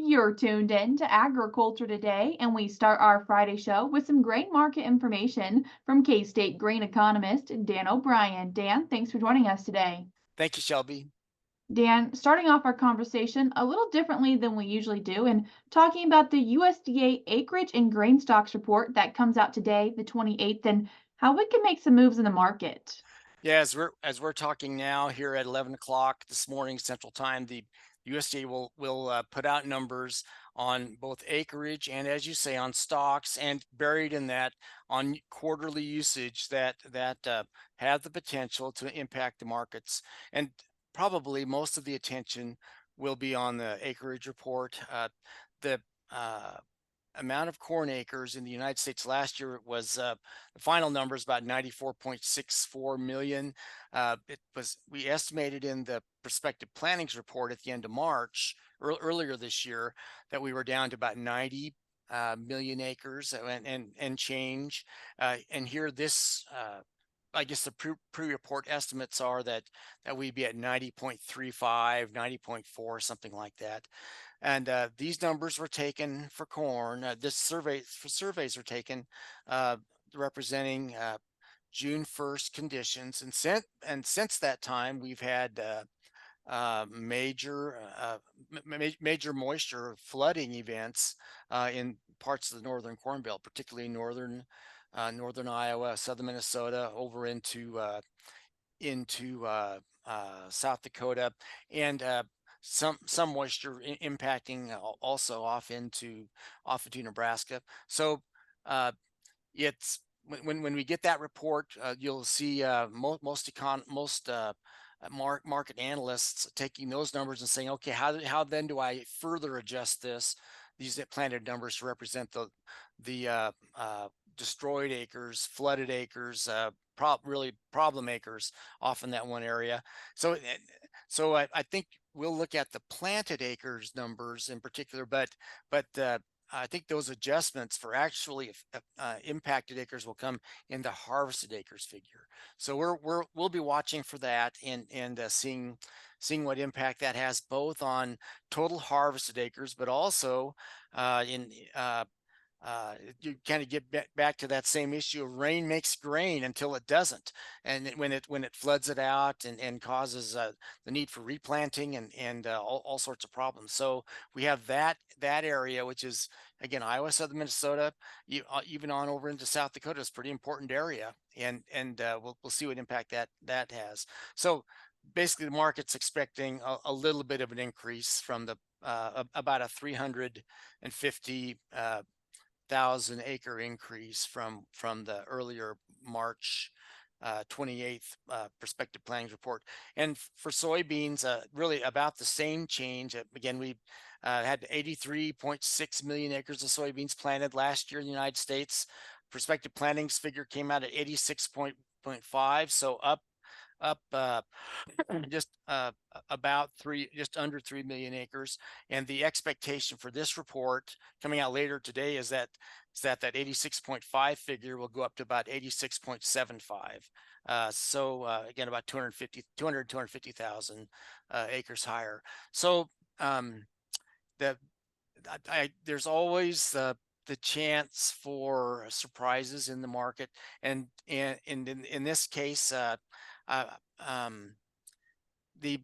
You're tuned in to Agriculture Today, and we start our Friday show with some grain market information from K State grain economist Dan O'Brien. Dan, thanks for joining us today. Thank you, Shelby. Dan, starting off our conversation a little differently than we usually do, and talking about the USDA acreage and grain stocks report that comes out today, the 28th, and how it can make some moves in the market. Yeah, as we're talking now here at 11 o'clock this morning Central Time, the USDA will put out numbers on both acreage and, as you say, on stocks, and buried in that on quarterly usage that have the potential to impact the markets. And probably most of the attention will be on the acreage report. The amount of corn acres in the United States last year was the final number is about 94.64 million. It was we estimated in the prospective plannings report at the end of March, earlier this year, that we were down to about 90 million acres and change. And here this. I guess the pre-report estimates are that we'd be at 90.35, 90.4, something like that. And these numbers were taken for corn. This surveys were taken representing June 1st conditions, and since that time we've had major moisture flooding events in parts of the northern Corn Belt, particularly northern Iowa, southern Minnesota, over into South Dakota, and some moisture impacting also off into Nebraska. So it's when we get that report, you'll see most market analysts taking those numbers and saying, okay, how then do I further adjust these planted numbers to represent the destroyed acres, flooded acres, really problem acres off in that one area. So I think we'll look at the planted acres numbers in particular, but I think those adjustments for actually impacted acres will come in the harvested acres figure. So we'll be watching for that and seeing what impact that has both on total harvested acres, but also in you kind of get back to that same issue of rain makes grain until it doesn't, and when it floods it out and causes the need for replanting and all sorts of problems. So we have that area, which is again Iowa, southern Minnesota, even on over into South Dakota, is a pretty important area, and we'll see what impact that has. So basically, the market's expecting a little bit of an increase from the about a 350 thousand acre increase from the earlier March 28th prospective plannings report. And for soybeans, really about the same change. Again, we had 83.6 million acres of soybeans planted last year in the United States. Prospective plantings figure came out at 86.5, so up just just under 3 million acres. And the expectation for this report coming out later today is that 86.5 figure will go up to about 86.75. So again, about 250,000 acres higher. So there's always the chance for surprises in the market, and in this case, uh, um, the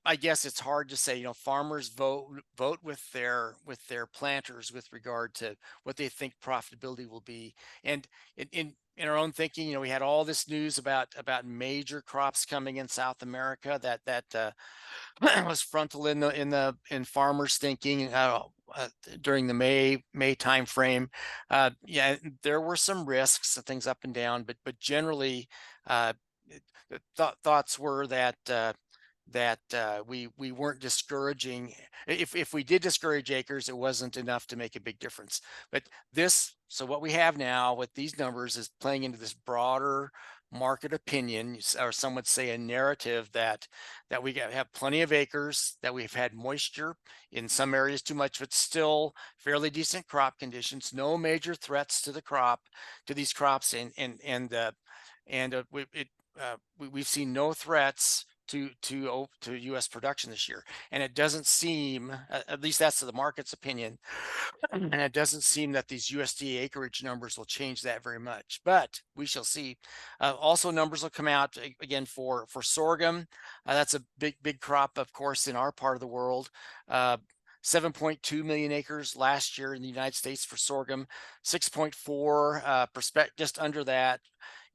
I guess it's hard to say. Farmers vote with their planters with regard to what they think profitability will be. And in our own thinking, we had all this news about major crops coming in South America that was frontal in farmers thinking during the May time frame. Yeah, there were some risks and things up and down, but generally, uh, the thoughts were that we weren't discouraging. If we did discourage acres, it wasn't enough to make a big difference. But so what we have now with these numbers is playing into this broader market opinion, or some would say a narrative that we have plenty of acres, that we've had moisture in some areas, too much, but still fairly decent crop conditions, no major threats to these crops, and we've seen no threats to U.S. production this year, and it doesn't seem, at least that's the market's opinion, and it doesn't seem that these USDA acreage numbers will change that very much. But we shall see. Also, numbers will come out again for sorghum. That's a big crop, of course, in our part of the world. 7.2 million acres last year in the United States for sorghum, 6.4 just under that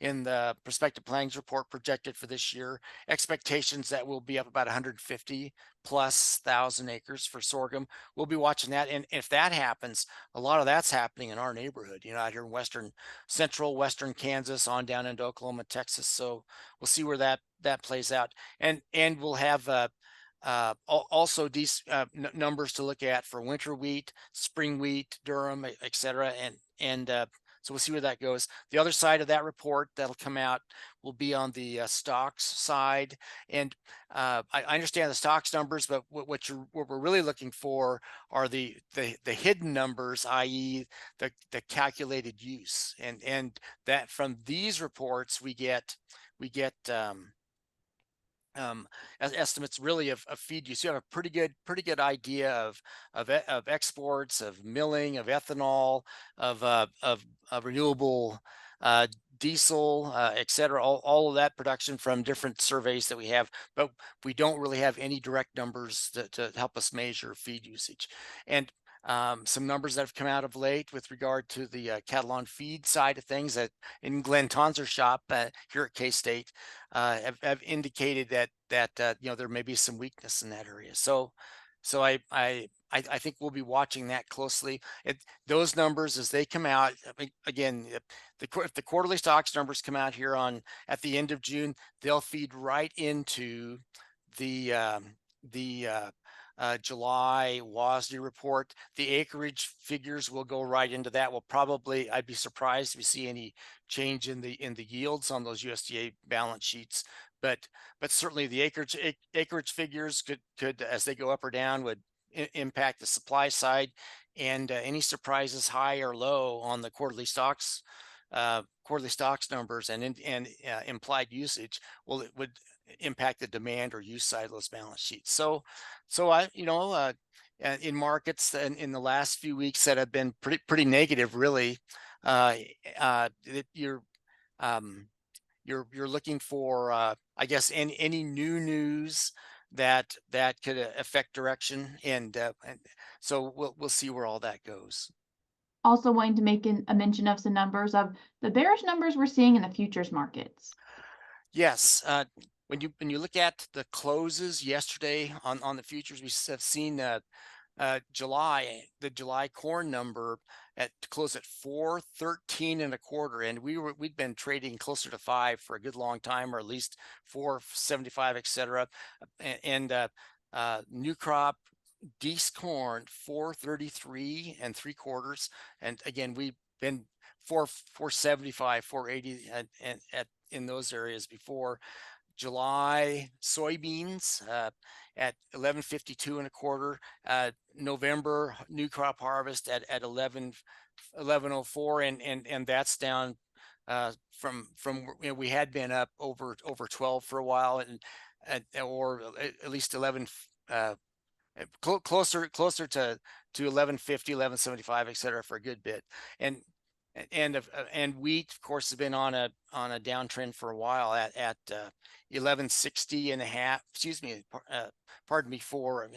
in the prospective plantings report projected for this year. Expectations that will be up about 150 plus thousand acres for sorghum. We'll be watching that, and if that happens, a lot of that's happening in our neighborhood, out here in central western Kansas on down into Oklahoma, Texas. So we'll see where that plays out, and we'll have also these numbers to look at for winter wheat, spring wheat, durum, etc. And so we'll see where that goes. The other side of that report that'll come out will be on the stocks side. And I understand the stocks numbers, but what we're really looking for are the hidden numbers, i.e., the calculated use. And that from these reports we get estimates really of feed use. You have a pretty good idea of exports, of milling, of ethanol, of renewable diesel, etc. All of that production from different surveys that we have, but we don't really have any direct numbers to help us measure feed usage. And some numbers that have come out of late with regard to the cattle on feed side of things that in Glenn Tonzer's shop here at K-State have indicated that there may be some weakness in that area. So I think we'll be watching that closely. Those numbers as they come out, again, if the quarterly stocks numbers come out here at the end of June, they'll feed right into the July WASDE report. The acreage figures will go right into that. I'd be surprised if we see any change in the yields on those USDA balance sheets, but certainly the acreage figures could as they go up or down would impact the supply side, and any surprises high or low on the quarterly stocks numbers and implied usage, well, it would impact the demand or use side of those balance sheets. So I in markets in the last few weeks that have been pretty negative, really, you're looking for I guess any new news that could affect direction, and so we'll see where all that goes. Also wanting to make a mention of some numbers of the bearish numbers we're seeing in the futures markets. Yes, when you look at the closes yesterday on the futures, we have seen the July corn number at close at 413.25, and we'd been trading closer to 5 for a good long time, or at least 475, etc. And new crop Dees corn 433.75, and again we've been 475, 480 at in those areas before. July soybeans at 1152.25. November new crop harvest at 1104, and that's down from we had been up over 12 for a while, or at least 11 closer to 1150, 1175, etc. for a good bit. And wheat, of course, has been on a downtrend for a while at 1160.5. Excuse me, pardon me for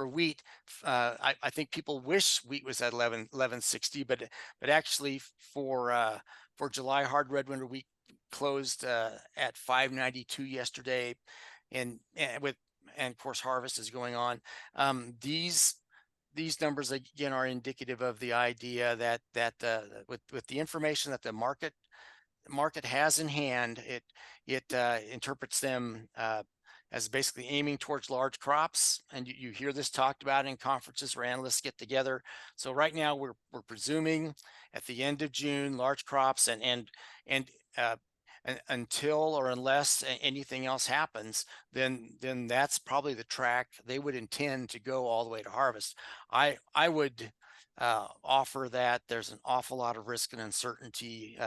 wheat. I think people wish wheat was at 1160, but actually for July hard red winter wheat closed at 592 yesterday, and of course harvest is going on. These numbers again are indicative of the idea that with the information that the market has in hand, it interprets them as basically aiming towards large crops, and you hear this talked about in conferences where analysts get together. So right now we're presuming at the end of June large crops, and until or unless anything else happens, then that's probably the track they would intend to go all the way to harvest. I would offer that there's an awful lot of risk and uncertainty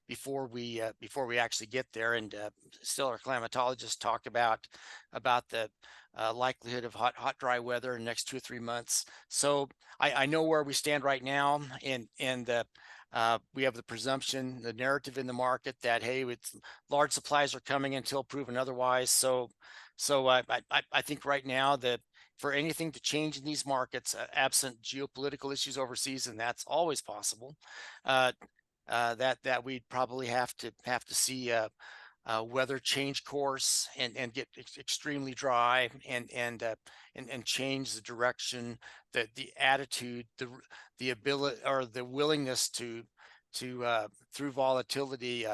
before we actually get there. And still, our climatologists talk about the likelihood of hot dry weather in the next 2 or 3 months. So I know where we stand right now, and we have the presumption, the narrative in the market that, hey, it's large supplies are coming until proven otherwise. So I think right now that for anything to change in these markets, absent geopolitical issues overseas, and that's always possible, uh, that we'd probably have to see weather change course and get extremely dry and change the direction, the attitude, the ability or the willingness to through volatility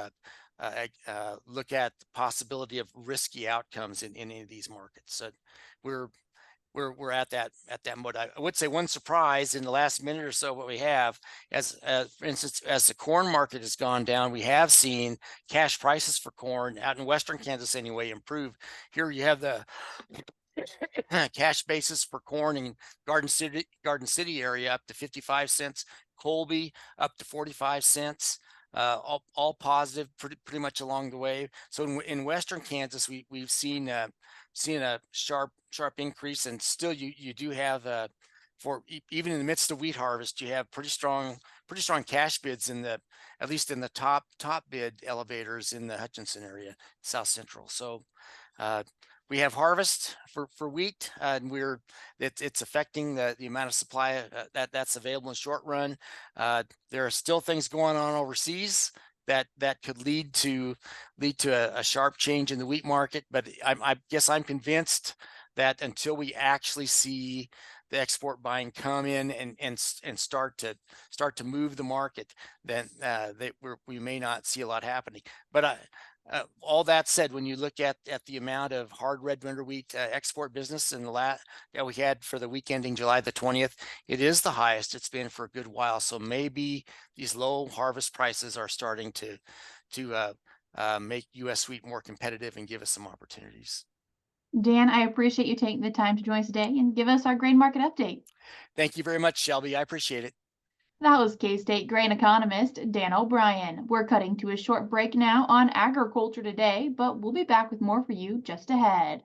look at the possibility of risky outcomes in any of these markets. So we're we're at that mode. I would say one surprise in the last minute or so what we have, as for instance, as the corn market has gone down, we have seen cash prices for corn out in western Kansas anyway improve. Here you have the cash basis for corn in Garden City area up to 55 cents, Colby up to 45 cents. All positive pretty much along the way. So in western Kansas, we've seen a sharp increase, and still you do have even in the midst of wheat harvest, you have pretty strong cash bids in the at least in the top bid elevators in the Hutchinson area, South Central. So uh, we have harvest for wheat, and it's affecting the amount of supply that's available in short run. There are still things going on overseas that could lead to a sharp change in the wheat market. But I guess I'm convinced that until we actually see the export buying come in and start to move the market, then we may not see a lot happening. But all that said, when you look at the amount of hard red winter wheat export business in the that we had for the week ending July the 20th, it is the highest it's been for a good while. So maybe these low harvest prices are starting to make U.S. wheat more competitive and give us some opportunities. Dan, I appreciate you taking the time to join us today and give us our grain market update. Thank you very much, Shelby. I appreciate it. That was K-State grain economist Dan O'Brien. We're cutting to a short break now on agriculture today, but we'll be back with more for you just ahead.